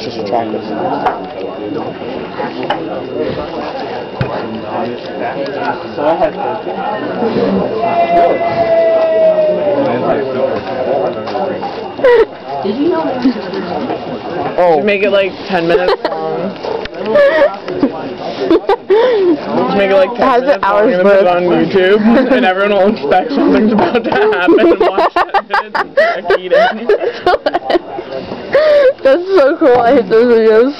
That's just attractive. So I had Did you know that? Oh. Should make it like 10 minutes long. Just make it like 10 minutes long and put it on YouTube, and everyone will expect something's about to happen and watch 10 minutes and start eating. That's so cool. I hate those videos.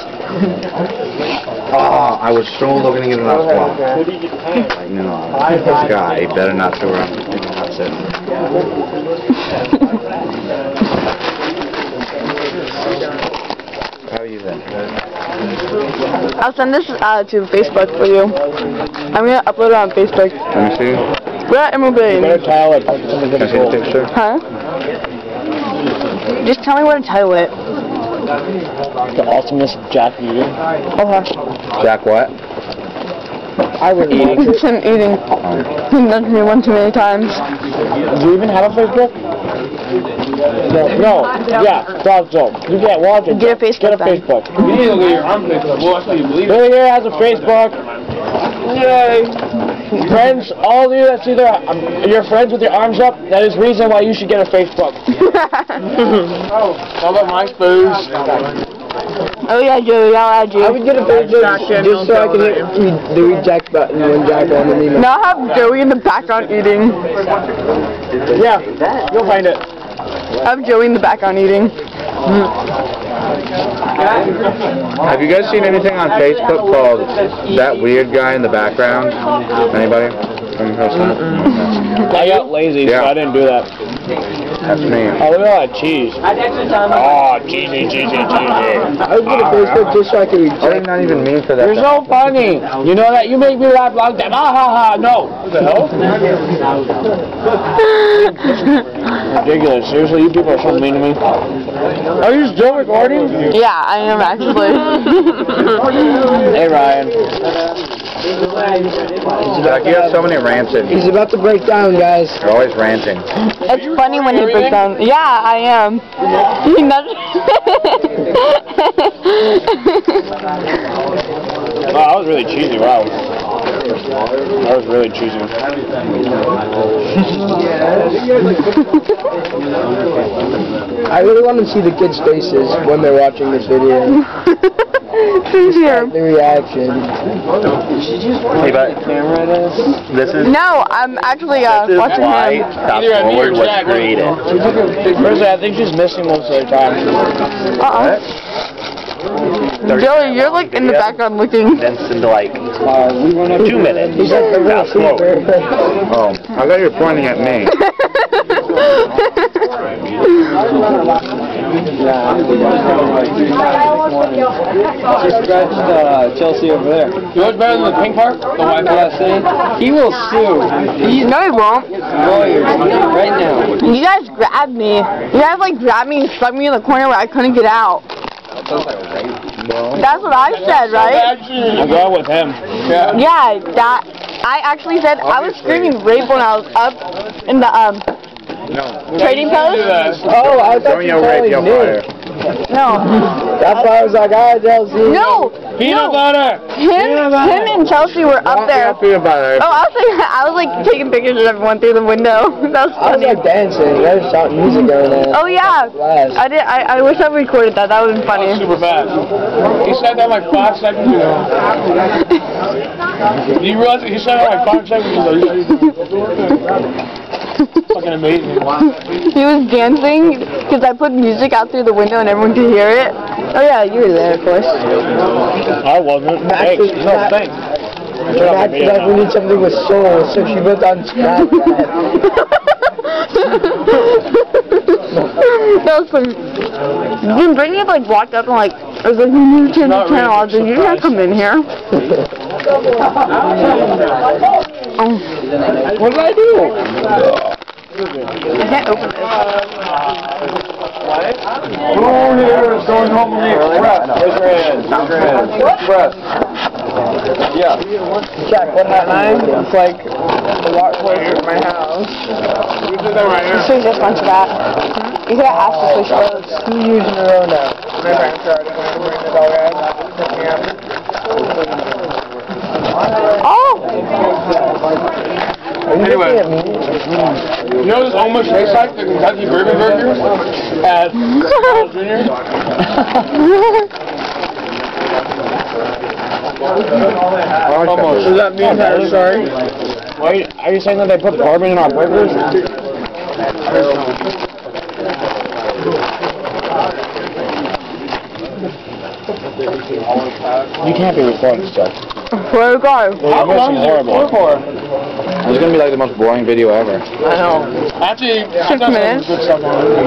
Oh, I was so looking into that spot. Like, no, this guy better not sit where I'm thinking about sitting. How are you then? I'll send this to Facebook for you. I'm gonna upload it on Facebook. Let me see. We're at Emerald Bay. Better title it. Something Can I see the picture? Huh? Just tell me what to title it. The ultimate Jack eating. Okay. Jack what? I would eat. It's him eating. He's done to me one too many times. Do you even have a Facebook? No. Yeah, so you can't watch it. Get a Facebook. Get a Facebook. You need to look at your arm pics. Well, that's how you believe it. Billy here has a Facebook. Yay! Friends, all of you that see your friends with your arms up, that is reason why you should get a Facebook. How about MySpace? Oh yeah, Joey, I'll add you. I would get a Facebook just so I can hit the reject button when Jack wanted me. Now I have Joey in the background eating. Yeah, you'll find it. I have Joey in the background eating. Have you guys seen anything on Facebook called That Weird Guy in the Background? Anybody? I got lazy, so I didn't do that. That's me. Oh, look at all that cheese. Oh, cheesy. I would get a Facebook just so I could I did not even mean for that. You're so funny. You know that? You make me laugh like that. Ah, ha, ha. No. What the hell? Ridiculous. Seriously, you people are so mean to me. Are you still recording? Yeah, I am actually. Hey, Ryan. Jack, you have so many rants in you. He's about to break down, guys. You're always ranting. It's funny when he breaks down. Yeah, I am. He never. Wow, that was really cheesy. Wow. That was really cheesy. I really want to see the kids' faces when they're watching this video. The reaction. Hey, but this is No, I'm actually watching why him. Fast Forward was created. Personally, I think she's missing most of the time. Joey, you're like in the background looking. Condensed into like 2 minutes. Fast forward. Oh, I thought you were pointing at me. Just scratched Chelsea over there. You know what's better than the pink part? The Wi-Fi City? He will sue. No, he won't. Lawyers right now. You guys grabbed me. You guys like grabbed me and stuck me in the corner where I couldn't get out. That's what I said, right? I'm going with him. Yeah, that I actually said I was screaming rape when I was up in the trading post. Oh, I thought Don't you yell rape, yell fire. No. That's why I was like, alright, Chelsea. No. Peanut butter. Him and Chelsea were up there. Peanut butter. Oh, I was like taking pictures of everyone through the window. That was I was funny. like dancing. There's some music going on. Oh yeah. I wish I recorded that. That would have been funny. Super fast. He said that like 5 seconds ago. Do you realize he said that like 5 seconds ago? Fucking amazing. He was dancing because I put music out through the window and everyone could hear it. Oh yeah, you were there, of course. I wasn't. Thanks. No, thanks. Max said we need something with soul, so she wrote down scrap that. That was funny. Then Brittany like walked up and like, I was like, you need to change the channel. I was like, you can't come in here. What did I do? I can't open it. Who here is going home on the express? Raise your hands. Express. Yeah. Jack, what happened? It's like a lot closer to my house. You did that right here. Swing this one to that. You could have asked to switch those. 2 years in a row now. parents are already going to bring the dog out. Pick me up. Oh! Anyway, you know this almost tastes like the Kentucky Bourbon Burger at Carl's Jr.? Almost. Is that the entire story? Wait, are you saying that they put bourbon in our burgers? You can't be recording stuff. Where to go? You're missing horrible. It's gonna be like the most boring video ever. I know. Actually, 6 minutes. good stuff on it.